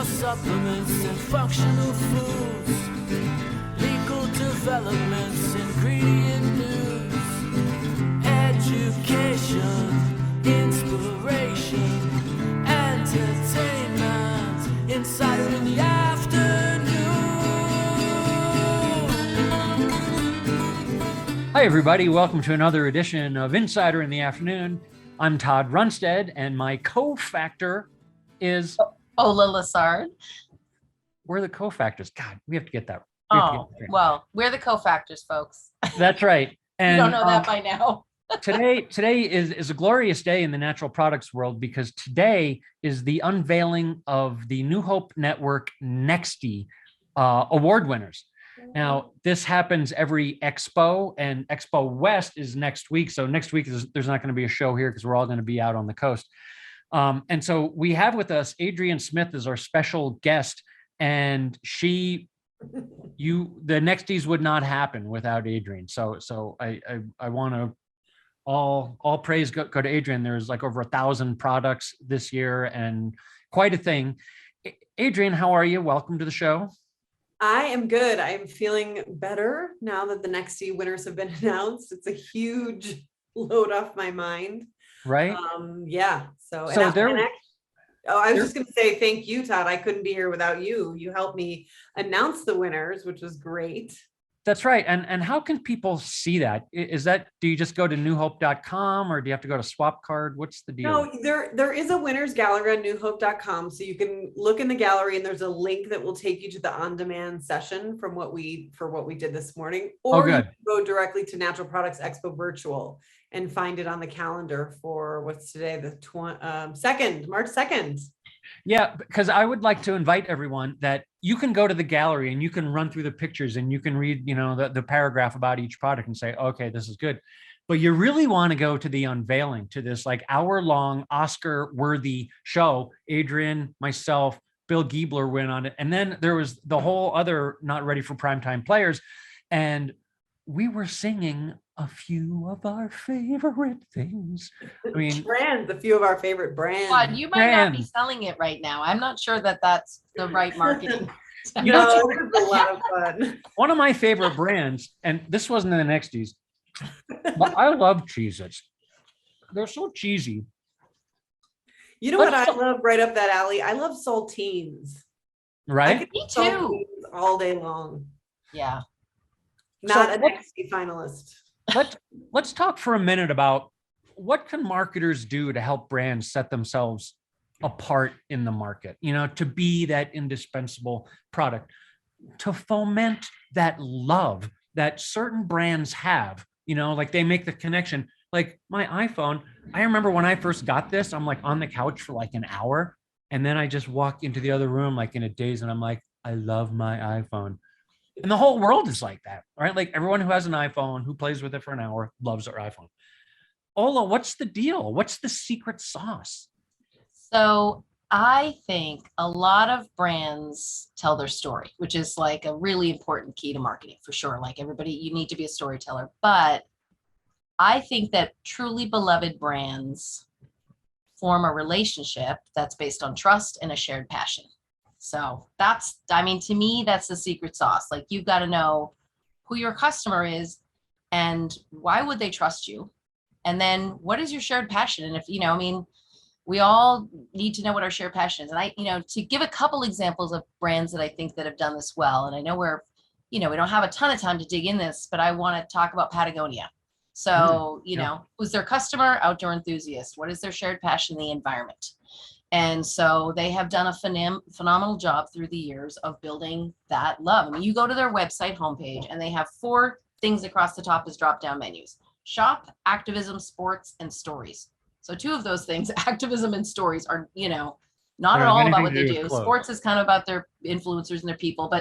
Health supplements and functional foods, legal developments, ingredient news, education, inspiration, entertainment, insider in the afternoon. Hi, everybody. Welcome to another edition of Insider in the Afternoon. I'm Todd Runstead, and my co-factor is Ola Lassard. We're the co-factors. God, we have to get that. Well, we're the co-factors, folks. That's right. And you don't know that by now. today is a glorious day in the natural products world because today is the unveiling of the New Hope Network Nexty award winners. Now, this happens every Expo, and Expo West is next week. So next week, there's not going to be a show here because we're all going to be out on the coast. And so we have with us Adrienne Smith as our special guest, and the Nexties would not happen without Adrienne. So I want to all praise go to Adrienne. There's like over 1,000 products this year and quite a thing. Adrienne, how are you? Welcome to the show. I am good. I'm feeling better now that the Nexty winners have been announced. It's a huge load off my mind. Right. Yeah. I was just going to say thank you, Todd. I couldn't be here without you. You helped me announce the winners, which was great. That's right. And how can people see that? Do you just go to newhope.com or do you have to go to Swap Card? What's the deal? No, there is a winners gallery on newhope.com. So you can look in the gallery and there's a link that will take you to the on-demand session for what we did this morning. Or you can go directly to Natural Products Expo Virtual and find it on the calendar for what's today, March 2nd. Yeah, because I would like to invite everyone that you can go to the gallery and you can run through the pictures and you can read, the paragraph about each product and say, okay, this is good. But you really want to go to the unveiling, to this like hour-long Oscar-worthy show. Adrienne, myself, Bill Giebler went on it. And then there was the whole other not ready for primetime players. And we were singing a few of our favorite things. I mean, a few of our favorite brands. Todd, you might not be selling it right now. I'm not sure that that's the right marketing. It was a lot of fun. One of my favorite brands, and this wasn't in the Nexties, but I love Cheez-Its. They're so cheesy. You know what I love right up that alley? I love saltines. Right? Me too. All day long. Yeah. Not a Nexty finalist. Let's talk for a minute about what can marketers do to help brands set themselves apart in the market, to be that indispensable product, to foment that love that certain brands have, like they make the connection. Like my iPhone, I remember when I first got this, I'm like on the couch for like an hour, and then I just walk into the other room like in a daze, and I'm like, I love my iPhone. And the whole world is like that, right? Like everyone who has an iPhone, who plays with it for an hour, loves their iPhone. Ola, what's the deal? What's the secret sauce? So I think a lot of brands tell their story, which is like a really important key to marketing for sure. Like everybody, you need to be a storyteller. But I think that truly beloved brands form a relationship that's based on trust and a shared passion. So to me, that's the secret sauce. Like you've got to know who your customer is and why would they trust you? And then what is your shared passion? And if, we all need to know what our shared passion is. And to give a couple examples of brands that I think that have done this well. And I know we don't have a ton of time to dig in this, but I want to talk about Patagonia. So, who's their customer? Outdoor enthusiast. What is their shared passion? The environment. And so they have done a phenomenal job through the years of building that love. I mean, you go to their website homepage and they have 4 things across the top as drop-down menus: shop, activism, sports, and stories. So 2 of those things, activism and stories, are, not at all about what they do. Sports is kind of about their influencers and their people,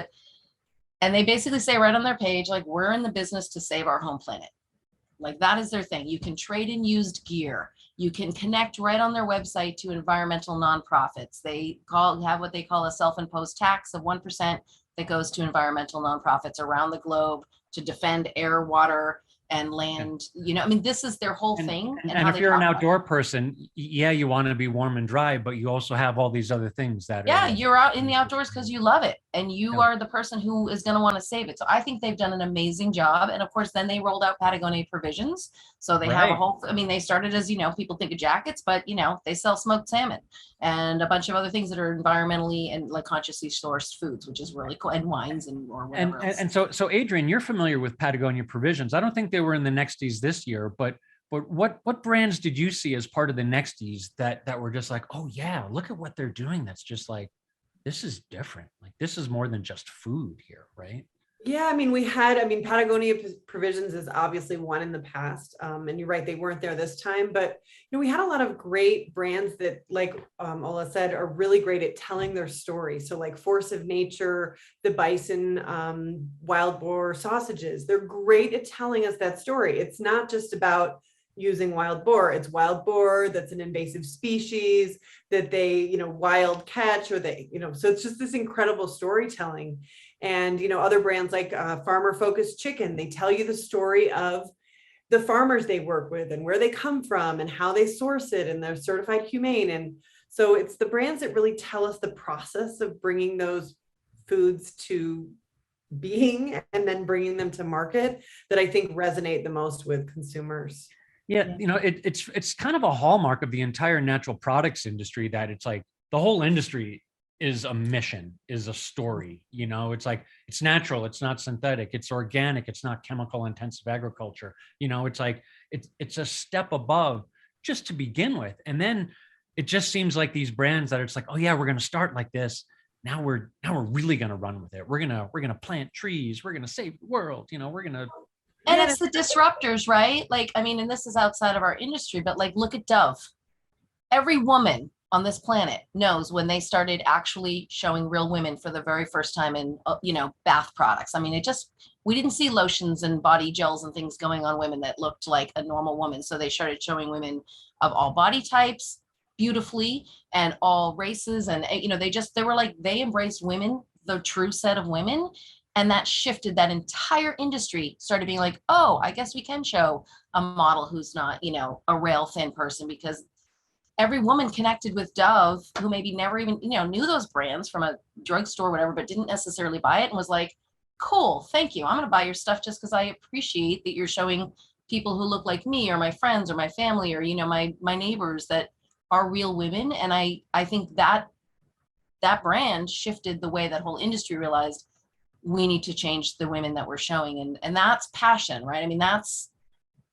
and they basically say right on their page, like, we're in the business to save our home planet. Like that is their thing. You can trade in used gear. You can connect right on their website to environmental nonprofits. They have what they call a self-imposed tax of 1% that goes to environmental nonprofits around the globe to defend air, water, and land, you know, I mean, this is their whole thing. And if you're an outdoor person, yeah, you want to be warm and dry, but you also have all these other things that yeah, are, you're out in the outdoors because you love it and you are the person who is going to want to save it. So I think they've done an amazing job. And of course, then they rolled out Patagonia Provisions. So they have a whole, I mean, they started as, you know, people think of jackets, but you know, they sell smoked salmon and a bunch of other things that are environmentally and like consciously sourced foods, which is really cool, and wines and or whatever else. And so Adrian, you're familiar with Patagonia Provisions. I don't think they were in the Nexties this year, but what brands did you see as part of the Nexties that were just like, oh yeah, look at what they're doing. That's just like, this is different. Like this is more than just food here, right? Yeah, I mean, Patagonia Provisions is obviously one in the past. And you're right, they weren't there this time, but you know, we had a lot of great brands that, like Ola said, are really great at telling their story. So like Force of Nature, the Bison, Wild Boar sausages, they're great at telling us that story. It's not just about using wild boar. It's wild boar that's an invasive species that they, you know, wild catch, or they, you know, so it's just this incredible storytelling. And, you know, other brands like Farmer Focused Chicken, they tell you the story of the farmers they work with and where they come from and how they source it, and they're certified humane. And so it's the brands that really tell us the process of bringing those foods to being and then bringing them to market that I think resonate the most with consumers. Yeah, you know, it's kind of a hallmark of the entire natural products industry that it's like the whole industry is a mission, is a story. You know, it's like, it's natural, it's not synthetic, it's organic, it's not chemical intensive agriculture. You know, it's like, it's a step above just to begin with. And then it just seems like these brands that it's like, oh yeah, we're going to start like this. Now we're really going to run with it. We're going to plant trees. We're going to save the world. You know, we're going to. And it's the disruptors, right? Like, I mean, and this is outside of our industry, but like, look at Dove. Every woman on this planet knows when they started actually showing real women for the very first time in, you know, bath products. I mean, we didn't see lotions and body gels and things going on women that looked like a normal woman. So they started showing women of all body types beautifully and all races. And, you know, they embraced women, the true set of women. And that shifted, that entire industry started being like, oh, I guess we can show a model who's not, you know, a rail thin person, because every woman connected with Dove who maybe never even, you know, knew those brands from a drugstore or whatever, but didn't necessarily buy it, and was like, cool, thank you. I'm going to buy your stuff just because I appreciate that you're showing people who look like me or my friends or my family or, you know, my neighbors that are real women. And I think that brand shifted the way that whole industry realized we need to change the women that we're showing. And that's passion, right? I mean, that's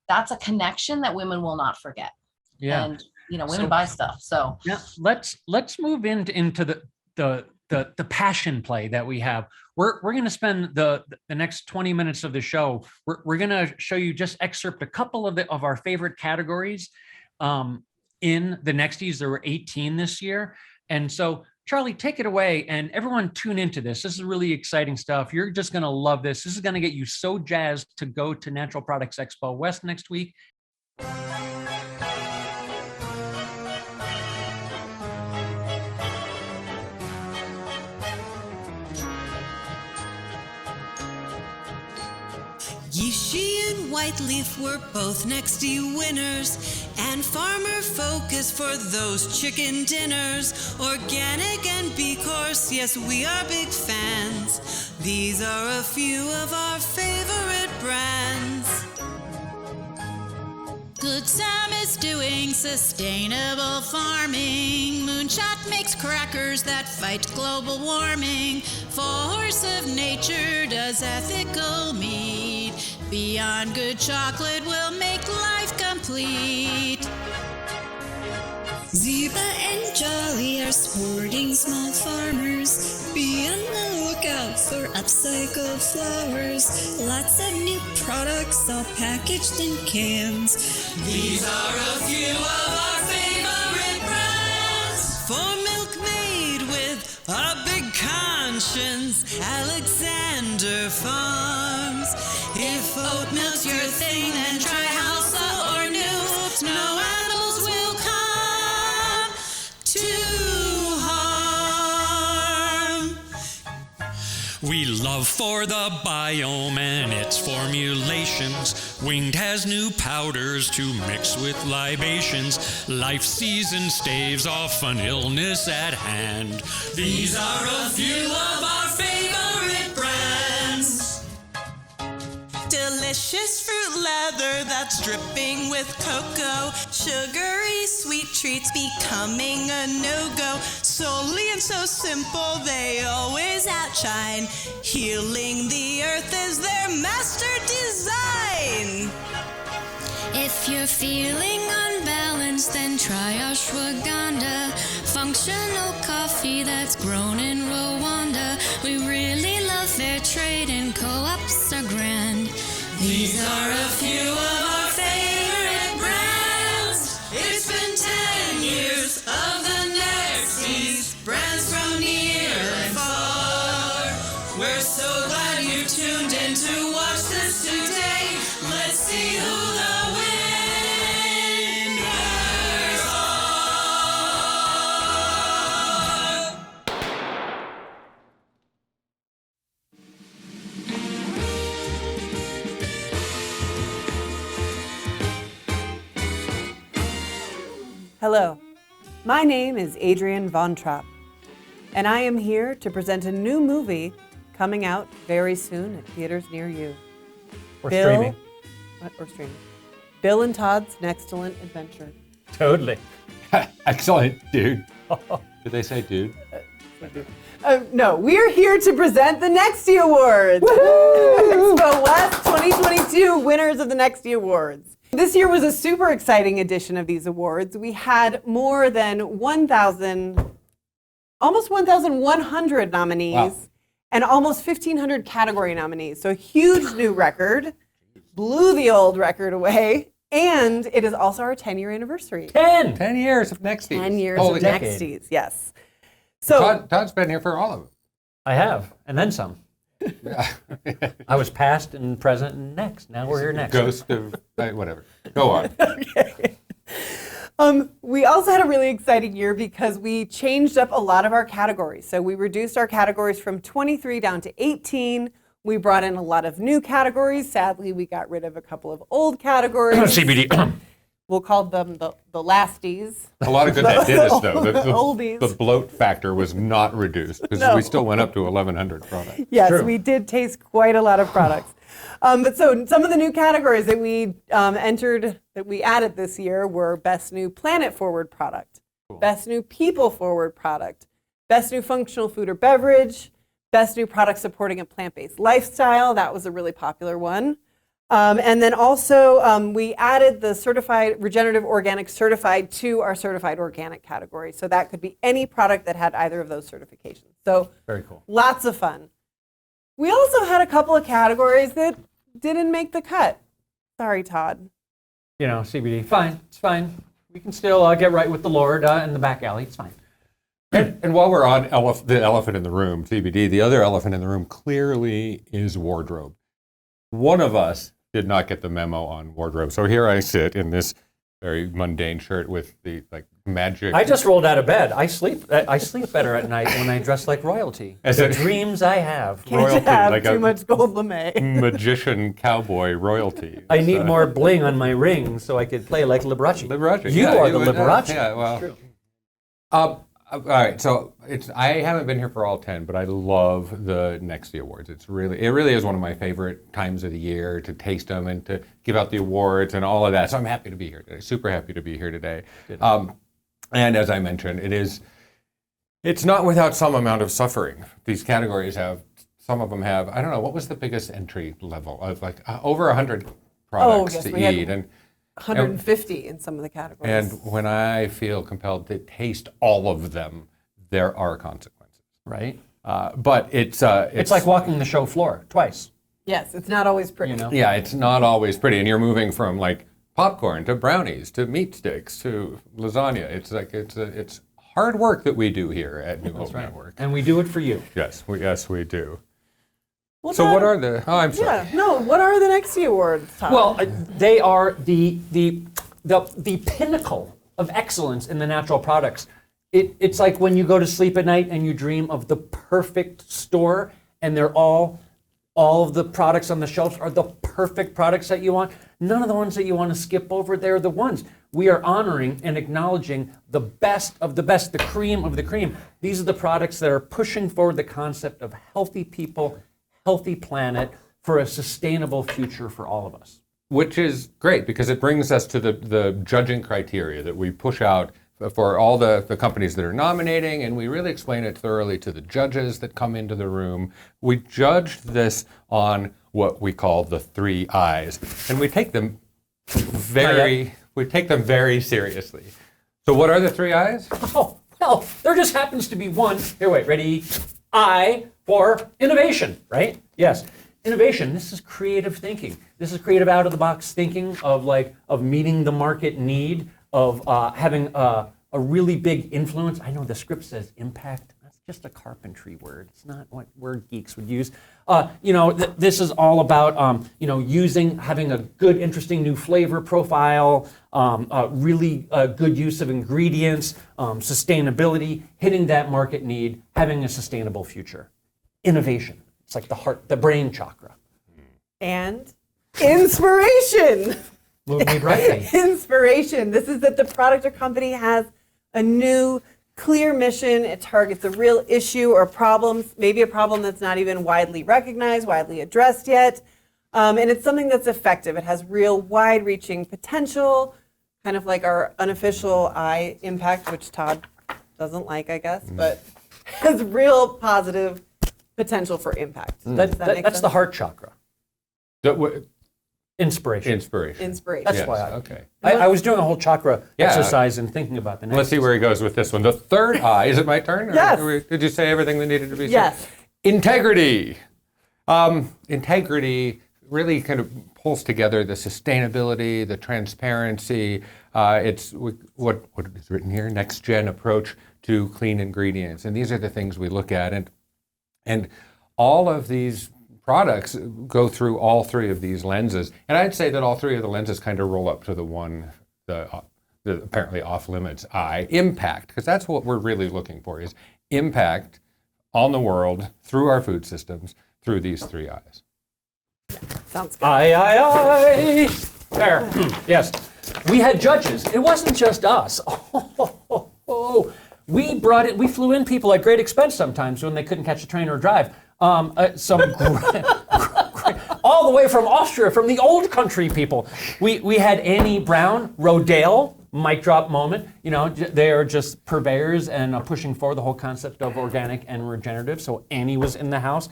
a connection that women will not forget. Yeah. And, you know, women buy stuff. So yeah, let's move into the passion play that we have. We're going to spend the next 20 minutes of the show. We're going to show you, just excerpt a couple of our favorite categories in the Nexties. There were 18 this year. And so Charlie, take it away, and everyone tune into this. This is really exciting stuff. You're just going to love this. This is going to get you so jazzed to go to Natural Products Expo West next week. Yishi and Whiteleaf were both Nexty winners, and Farmer Focus for those chicken dinners. Organic and B Course, yes, we are big fans. These are a few of our favorite brands. Good Sam is doing sustainable farming. Moonshot makes crackers that fight global warming. Force of Nature does ethical meat. Beyond Good chocolate will make life complete. Ziva and Jolly are sporting small farmers. Be on the lookout for upcycled flowers. Lots of new products all packaged in cans. These are a few of our favorite brands. For milk made with a big conscience, Alexander Farms. If oat milk's your thing, then try Halsa or Noops. No animals will come to harm. We love for the biome and its formulations. Winged has new powders to mix with libations. Life season staves off an illness at hand. These are a few of our favorite brands. Delicious fruit leather that's dripping with cocoa. Sugary sweet treats becoming a no-go. Solely and so simple, they always outshine. Healing the earth is their master design. If you're feeling unbalanced, then try ashwagandha, functional coffee that's grown in Rwanda. We really love fair trade and co-ops are grand. These are a few of our favorite brands. It's been 10 years of the Nexties, brands from near and far. We're so glad you tuned in to watch this today. Let's see who the winners are. Hello, my name is Adrienne Von Trapp, and I am here to present a new movie coming out very soon at theaters near you. Or streaming. Or streaming. Bill and Todd's Nextellent Adventure. Totally. Excellent, dude. Did they say dude? No, we're here to present the Nexty Awards. Expo West 2022 winners of the Nexty Awards. This year was a super exciting edition of these awards. We had more than almost 1,100 nominees. Wow. And almost 1,500 category nominees. So a huge new record, blew the old record away, and it is also our 10-year anniversary. 10! 10 years of Nexties. 10 years Holy of cow. Nexties, yes. So Todd's been here for all of I have, and then some. them. I was past and present and next. Now we're here next. Ghost of, whatever. Go on. okay. We also had a really exciting year because we changed up a lot of our categories. So we reduced our categories from 23 down to 18. We brought in a lot of new categories. Sadly, we got rid of a couple of old categories. CBD. We'll call them the lasties. A lot of good that did us, though. Oldies. The bloat factor was not reduced because No. we still went up to 1,100 products. Yes, True. we did taste quite a lot of products. But so some of the new categories that we that we added this year were Best New Planet Forward Product, Best New People Forward Product, Best New Functional Food or Beverage, Best New Product Supporting a Plant-Based Lifestyle. That was a really popular one. And then also we added the Certified Regenerative Organic Certified to our Certified Organic category. So that could be any product that had either of those certifications. So Very cool. lots of fun. We also had a couple of categories that didn't make the cut. Sorry, Todd. You know, CBD. Fine. It's fine. We can still get right with the Lord in the back alley. It's fine. And while we're on the elephant in the room, TBD, the other elephant in the room clearly is wardrobe. One of us did not get the memo on wardrobe. So here I sit in this very mundane shirt with the magic. I just rolled out of bed. I sleep better at night when I dress like royalty. As The a- dreams I have. Can't Royalty, have like too a- much gold lame. magician cowboy royalty. I need more bling on my ring so I could play like Liberace. Liberace. You yeah, are the would- Liberace. Yeah, well. All right, so I haven't been here for all 10, but I love the Nexty Awards. It really is one of my favorite times of the year to taste them and to give out the awards and all of that. So I'm happy to be here today. Super happy to be here today. And as I mentioned, it's not without some amount of suffering. These categories some of them have, I don't know, what was the biggest entry level of over 100 products yes, to we had eat. And 150 in some of the categories. And when I feel compelled to taste all of them, there are consequences. Right? But it's like walking the show floor twice. yes, it's not always pretty. You know? yeah, it's not always pretty, and you're moving from like popcorn to brownies to meat sticks to lasagna. It's hard work that we do here at New Hope Network. And we do it for you. Yes, we do. Well, So Todd, what are the? Oh, I'm sorry. Yeah, no. What are the Nexty Awards, Todd? Well, they are the pinnacle of excellence in the natural products. It's like when you go to sleep at night and you dream of the perfect store, and they're all of the products on the shelves are the perfect products that you want. None of the ones that you want to skip over, they're the ones. We are honoring and acknowledging the best of the best, the cream of the cream. These are the products that are pushing forward the concept of healthy people, healthy planet, for a sustainable future for all of us. Which is great because it brings us to the judging criteria that we push out for all the companies that are nominating, and we really explain it thoroughly to the judges that come into the room. We judge this on what we call the 3 I's, and we take them very seriously. So what are the 3 I's? Oh, well, there just happens to be one. Here, wait, ready? I for innovation, right? Yes. Innovation, this is creative thinking. This is creative out-of-the-box thinking of meeting the market need, of having a really big influence. I know the script says impact. That's just a carpentry word. It's not what word geeks would use. This is all about having a good, interesting new flavor profile, really good use of ingredients, sustainability, hitting that market need, having a sustainable future. Innovation. It's like the heart, the brain chakra. And inspiration. Move me brightly. Inspiration. This is that the product or company has a new, clear mission. It targets a real issue or problem, maybe a problem that's not even widely recognized, widely addressed yet. And it's something that's effective. It has real wide-reaching potential, kind of like our unofficial I impact, which Todd doesn't like, I guess, but has real positive potential for impact. That's the heart chakra. Inspiration. Inspiration. Inspiration. That's why Okay. I was doing a whole chakra exercise and thinking about the next. Let's see where he goes with this one. The 3rd I, is it my turn? Yes. Did you say everything that needed to be said? Yes. Integrity. Integrity really kind of pulls together the sustainability, the transparency. It's what is written here, next gen approach to clean ingredients. And these are the things we look at. And all of these products go through all 3 of these lenses. And I'd say that all 3 of the lenses kind of roll up to the apparently off limits I, impact, because that's what we're really looking for, is impact on the world through our food systems through these 3 I's. Sounds good. Aye. There. Yes. We had judges. It wasn't just us. We flew in people at great expense sometimes when they couldn't catch a train or drive. All the way from Austria, from the old country people. We had Annie Brown, Rodale, mic drop moment. They are just purveyors and pushing forward the whole concept of organic and regenerative. So Annie was in the house.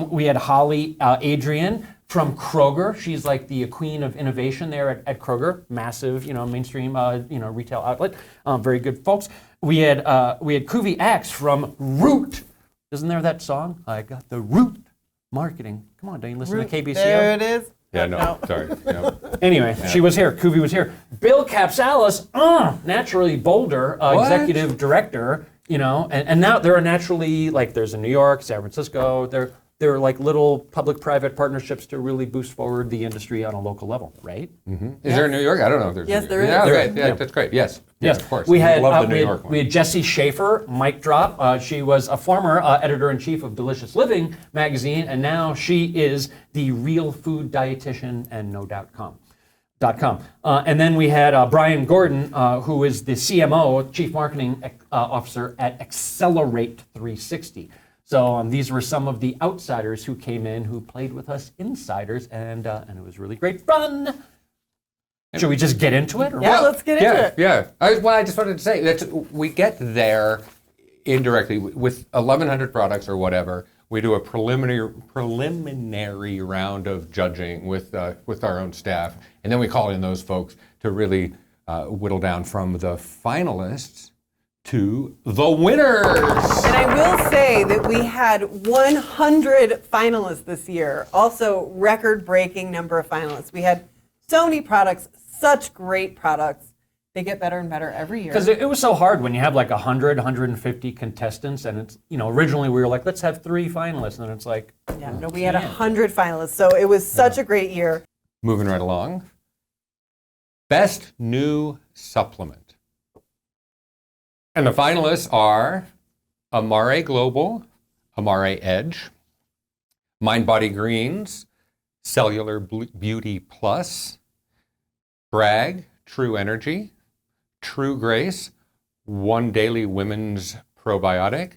We had Holly Adrian from Kroger. She's like the queen of innovation there at Kroger, massive, mainstream, retail outlet. Very good folks. We had Kuvi Axe from Root. Isn't there that song? I got the Root marketing. Come on, don't you listen to KBCO? There it is. Yeah, no. Sorry. No. Anyway, she was here. Kuvi was here. Bill Capsalis, naturally Boulder, executive director, and now there are naturally, there's in New York, San Francisco, there are like little public-private partnerships to really boost forward the industry on a local level, right? Mm-hmm. Is there in New York? I don't know if there's. Yes, there is. Yeah, okay. Yeah. That's great. Yes. Yes, of course. We had love the New York one. we had Jessie Schaefer, mic drop. She was a former editor-in-chief of Delicious Living magazine, and now she is the real food dietitian and no.com. And then we had Brian Gordon, who is the CMO, Chief Marketing Officer at Accelerate 360. So these were some of the outsiders who came in, who played with us insiders, and it was really great fun. Should we just get into it? Or Yeah, what? let's get into it. Yeah. I just wanted to say that we get there indirectly with 1,100 products or whatever. We do a preliminary round of judging with our own staff, and then we call in those folks to really whittle down from the finalists to the winners. And I will say that we had 100 finalists this year. Also, record-breaking number of finalists. We had so many products, such great products. They get better and better every year. Because it was so hard when you have like 100, 150 contestants, and it's, originally we were like, let's have 3 finalists, and then it's like, Yeah, no, we had 100 finalists, so it was such a great year. Moving right along. Best new supplement. And the finalists are Amare Global, Amare Edge, Mind Body Greens, Cellular Beauty Plus, Bragg, True Energy, True Grace, One Daily Women's Probiotic,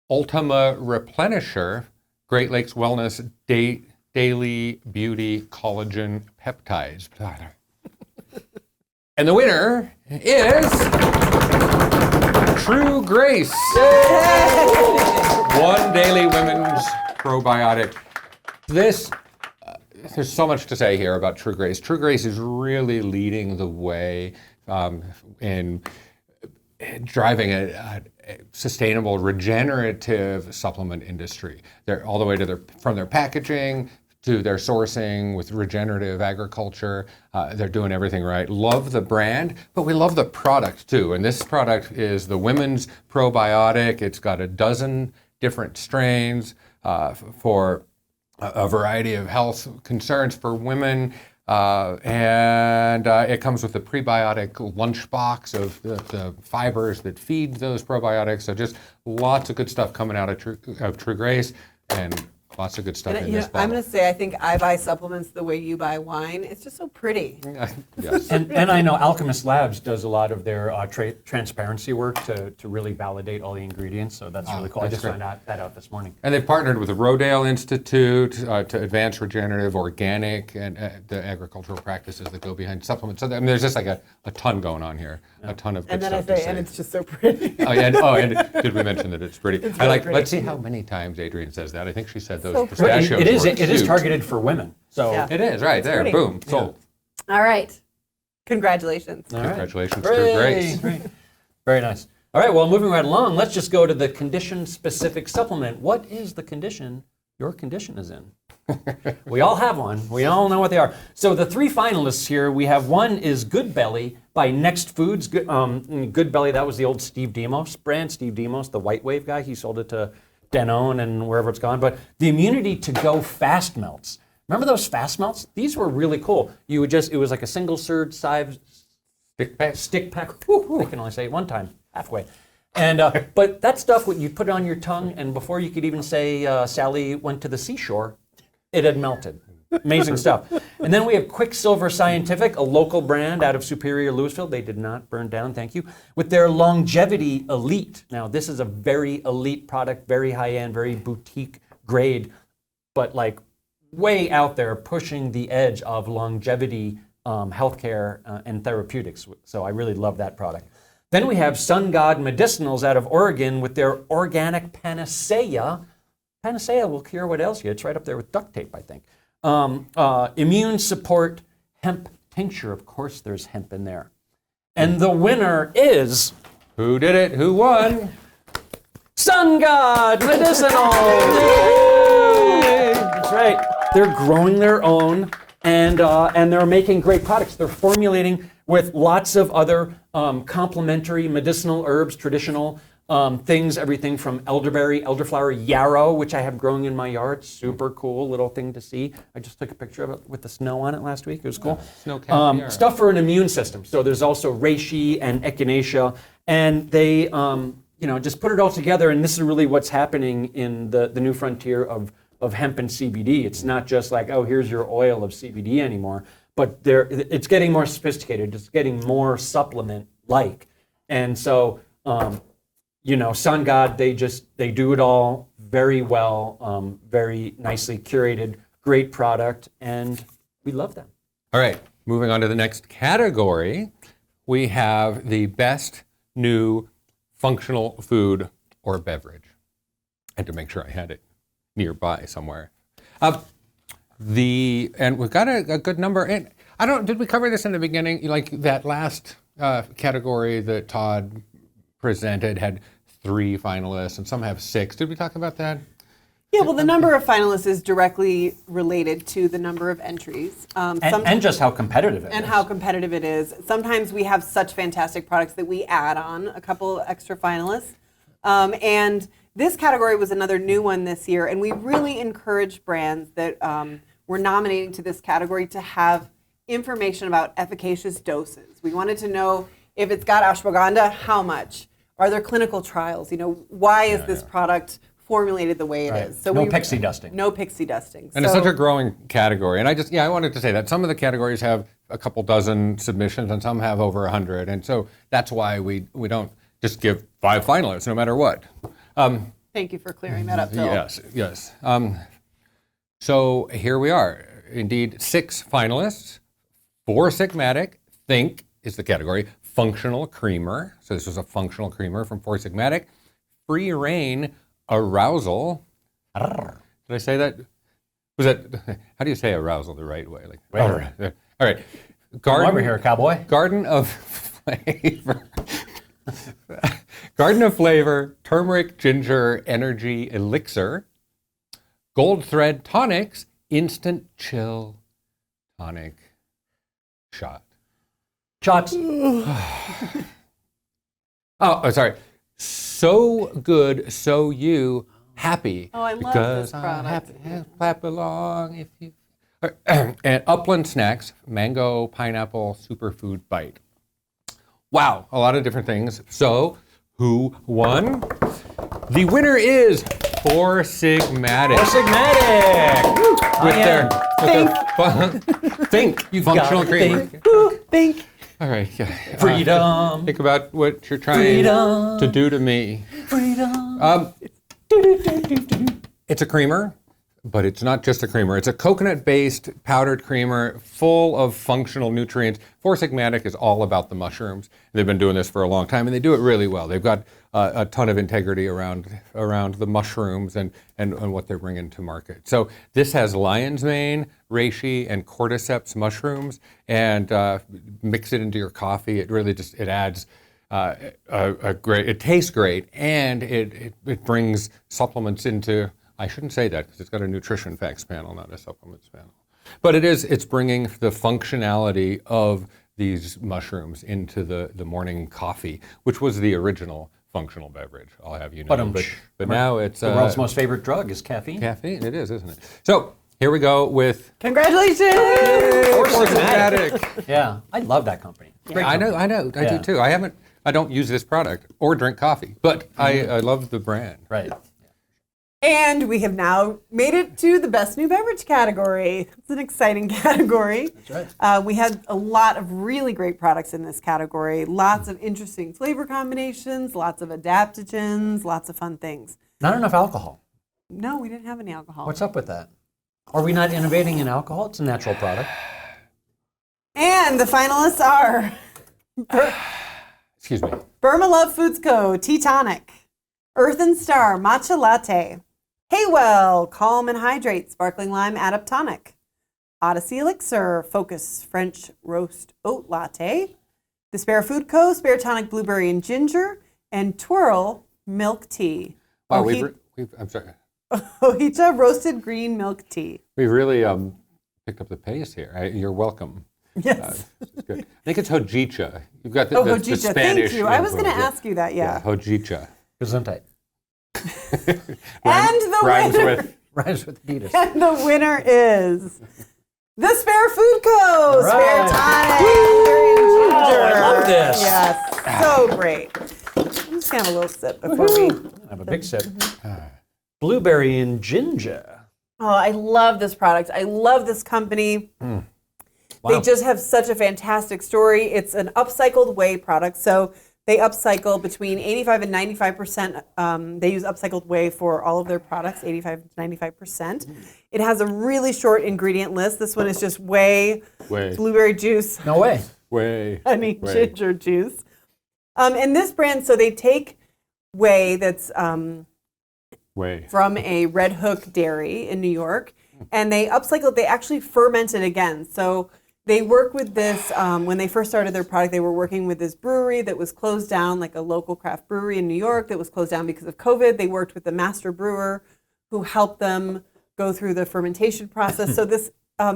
Ultima Replenisher, Great Lakes Wellness Daily Beauty Collagen Peptides. And the winner is True Grace. One Daily Women's Probiotic. There's so much to say here about True Grace. True Grace is really leading the way in driving a sustainable, regenerative supplement industry. They're all the way to from their packaging to their sourcing with regenerative agriculture. They're doing everything right. Love the brand, but we love the product too. And this product is the Women's Probiotic. It's got a dozen different strains for a variety of health concerns for women. And it comes with a prebiotic lunchbox of the fibers that feed those probiotics. So just lots of good stuff coming out of True Grace, and lots of good stuff in this bottle. I'm going to say, I think I buy supplements the way you buy wine. It's just so pretty. Yes. And I know Alchemist Labs does a lot of their transparency work to really validate all the ingredients. So that's really cool. I just found that out this morning. And they've partnered with the Rodale Institute to advance regenerative, organic, and the agricultural practices that go behind supplements. So there's just like a ton going on here, a ton of good And then stuff I to say, say. and it's just so pretty. And did we mention that it's pretty? It's really pretty. Let's see how many times Adrienne says that. I think she said those So pistachios It is were it is cute. targeted for women. So Yeah. It is, right there. pretty. Boom, sold. All right. Congratulations. all right. Congratulations, Hooray. True Grace. Great. Very nice. All right, well, moving right along, let's just go to the condition-specific supplement. What is the condition your condition is in? We all have one. We all know what they are. So the three finalists here, we have one is Good Belly by Next Foods. Good Belly, that was the old Steve Demos brand. Steve Demos, the White Wave guy, he sold it to Danone and wherever it's gone. But the Immunity to Go Fast Melts. Remember those fast melts? These were really cool. You would it was like a single serve size stick pack. Woo, I can only say it one time, halfway. And but that stuff, you put it on your tongue, and before you could even say Sally went to the seashore, it had melted. Amazing stuff. And then we have Quicksilver Scientific, a local brand out of Superior, Louisville. They did not burn down, thank you. With their Longevity Elite. Now, this is a very elite product, very high-end, very boutique grade, but like way out there pushing the edge of longevity healthcare and therapeutics. So I really love that product. Then we have Sun God Medicinals out of Oregon with their Organic Panacea. Panacea will cure what else you. It's right up there with duct tape, I think. Immune Support Hemp Tincture. Of course, there's hemp in there. And the winner is... Who did it? Who won? Sun God Medicinal! Yay! That's right. They're growing their own, and they're making great products. They're formulating with lots of other complementary medicinal herbs, traditional things, everything from elderberry, elderflower, yarrow, which I have growing in my yard. Super cool little thing to see. I just took a picture of it with the snow on it last week. It was cool. Snow yarrow. Stuff for an immune system. So there's also reishi and echinacea, and they just put it all together. And this is really what's happening in the new frontier of hemp and CBD. It's not just like, oh, here's your oil of CBD anymore, but it's getting more sophisticated. It's getting more supplement-like. And so, Sun God, they do it all very well, very nicely curated, great product, and we love them. All right, moving on to the next category, we have the best new functional food or beverage. I had to make sure I had it nearby somewhere. And we've got a good number. And did we cover this in the beginning? Like that last category that Todd presented had 3 finalists, and some have 6. Did we talk about that? Yeah, well, the number of finalists is directly related to the number of entries. And just how competitive it is. And how competitive it is. Sometimes we have such fantastic products that we add on a couple extra finalists. And this category was another new one this year, and we really encourage brands that we're nominating to this category to have information about efficacious doses. We wanted to know if it's got ashwagandha, how much? Are there clinical trials? Why is this product formulated the way it is. So no pixie dusting. No pixie dusting. And it's such a growing category. And I wanted to say that some of the categories have a couple dozen submissions and some have over 100. And so that's why we don't just give 5 finalists no matter what. Thank you for clearing that up, Phil. Yes. So here we are. Indeed, 6 finalists. Four Sigmatic. Think is the category. Functional creamer. So this was a functional creamer from Four Sigmatic. Free reign arousal. Did I say that? Was that? How do you say arousal the right way? Like, all right. Come over here, cowboy. Garden of flavor. Garden of flavor. Turmeric, ginger, energy, elixir. Gold thread tonics. Instant chill tonic shot. Shots. Oh, sorry. So good, so you happy. Oh, I love because this product. I'm happy. Clap along if you. And Upland Snacks, mango, pineapple, superfood bite. Wow, a lot of different things. So, who won? The winner is Four Sigmatic. Four Sigmatic. Think. You've Functional got creamer. Think. All right. Yeah. Freedom. Think about what you're trying to do to me. Freedom. It's a creamer, but it's not just a creamer. It's a coconut-based powdered creamer full of functional nutrients. Four Sigmatic is all about the mushrooms. They've been doing this for a long time, and they do it really well. They've got a ton of integrity around the mushrooms and what they're bringing to market. So this has lion's mane, reishi, and cordyceps mushrooms, and mix it into your coffee. It really just adds a great. It tastes great, and it brings supplements into. I shouldn't say that because it's got a nutrition facts panel, not a supplements panel. But it's bringing the functionality of these mushrooms into the morning coffee, which was the original functional beverage, I'll have you know. But now it's the world's most favorite drug is caffeine. Caffeine, it is, isn't it? So here we go with Congratulations! Four Sigmatic. Yeah, I love that company. I know, I do too. I don't use this product or drink coffee, but I love the brand. Right. And we have now made it to the best new beverage category. It's an exciting category. That's right. We had a lot of really great products in this category. Lots of interesting flavor combinations, lots of adaptogens, lots of fun things. Not enough alcohol. No, we didn't have any alcohol. What's up with that? Are we not innovating in alcohol? It's a natural product. And the finalists are Excuse me. Burma Love Foods Co. Tea Tonic, Earth and Star Matcha Latte, Haywell Calm and Hydrate Sparkling Lime Adaptonic, Odyssey Elixir Focus French Roast Oat Latte, The Spare Food Co. Spare Tonic Blueberry and Ginger, and Twirl Milk Tea. Wow, I'm sorry. Ohicha Roasted Green Milk Tea. We've really picked up the pace here. You're welcome. Yes. This is good. I think it's Hojicha. You've got the Hojicha. Spanish. Thank you. I was going to influence. ask you that, yeah. Hojicha. Gesundheit. And the winner. Rhymes with Adidas. And the winner is the Spare Food Co. Right. Spare Tonic. Blueberry and Ginger. I love this. Yes, so great. I'm just going to have a little sip before we... Have a big sip. Blueberry and ginger. Oh, I love this product. I love this company. Wow. They just have such a fantastic story. It's an upcycled whey product. So they upcycle between 85 and 95%. They use upcycled whey for all of their products, 85 to 95%. It has a really short ingredient list. This one is just whey, blueberry juice, No way. honey, ginger juice. And this brand, so they take whey that's from a Red Hook dairy in New York, and they upcycle it. They actually ferment it again. So they work with this, when they first started their product, they were working with this brewery that was closed down, like a local craft brewery in New York that was closed down because of COVID. They worked with the master brewer who helped them go through the fermentation process. So this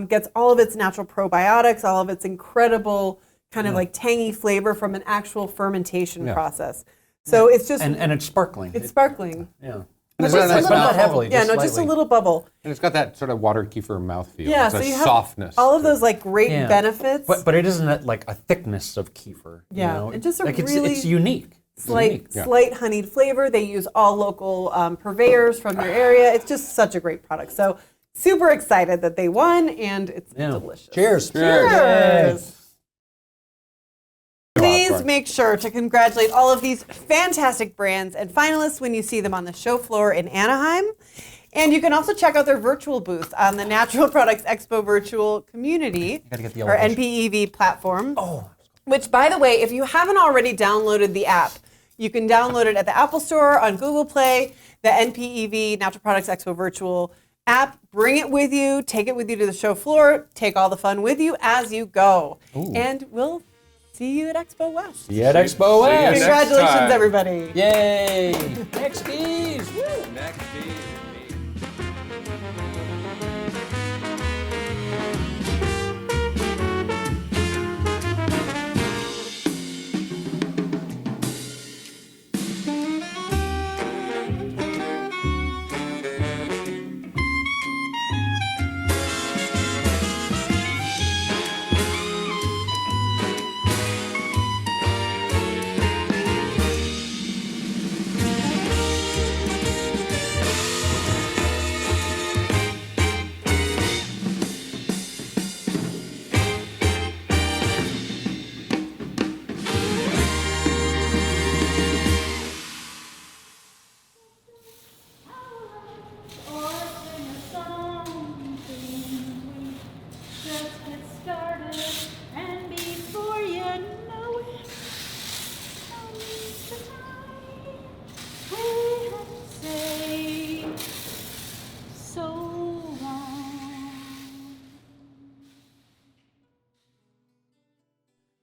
gets all of its natural probiotics, all of its incredible kind of like tangy flavor from an actual fermentation process. So it's just... And it's sparkling. It's sparkling. Yeah. It's But not heavily. Yeah, just just a slightly. little bubble. And it's got that sort of water kefir mouthfeel. Yeah, it's so a you have softness. all of those like great Yeah. benefits. But it isn't like a thickness of kefir. Yeah, You know? it just a like really- it's unique. slight honeyed flavor. They use all local purveyors from their area. It's just such a great product. So super excited that they won, and it's delicious. Cheers. Cheers. Please make sure to congratulate all of these fantastic brands and finalists when you see them on the show floor in Anaheim. And you can also check out their virtual booth on the Natural Products Expo virtual community, or NPEV platform. Which, by the way, if you haven't already downloaded the app, you can download it at the Apple Store, on Google Play, the NPEV Natural Products Expo virtual app. Bring it with you, take it with you to the show floor, take all the fun with you as you go. And we'll see you at Expo West. See you at Expo West. Congratulations, everybody. Yay. Nexties. Nexties.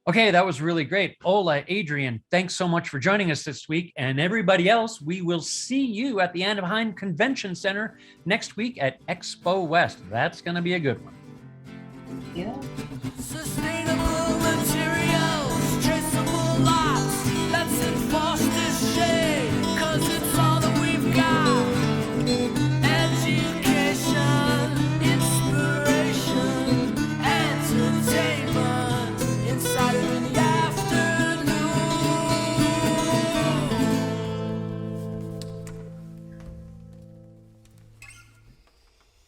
Okay, that was really great. Ola, Adrian, thanks so much for joining us this week. And everybody else, we will see you at the Anaheim Convention Center next week at Expo West. That's going to be a good one. Yeah. Sustainable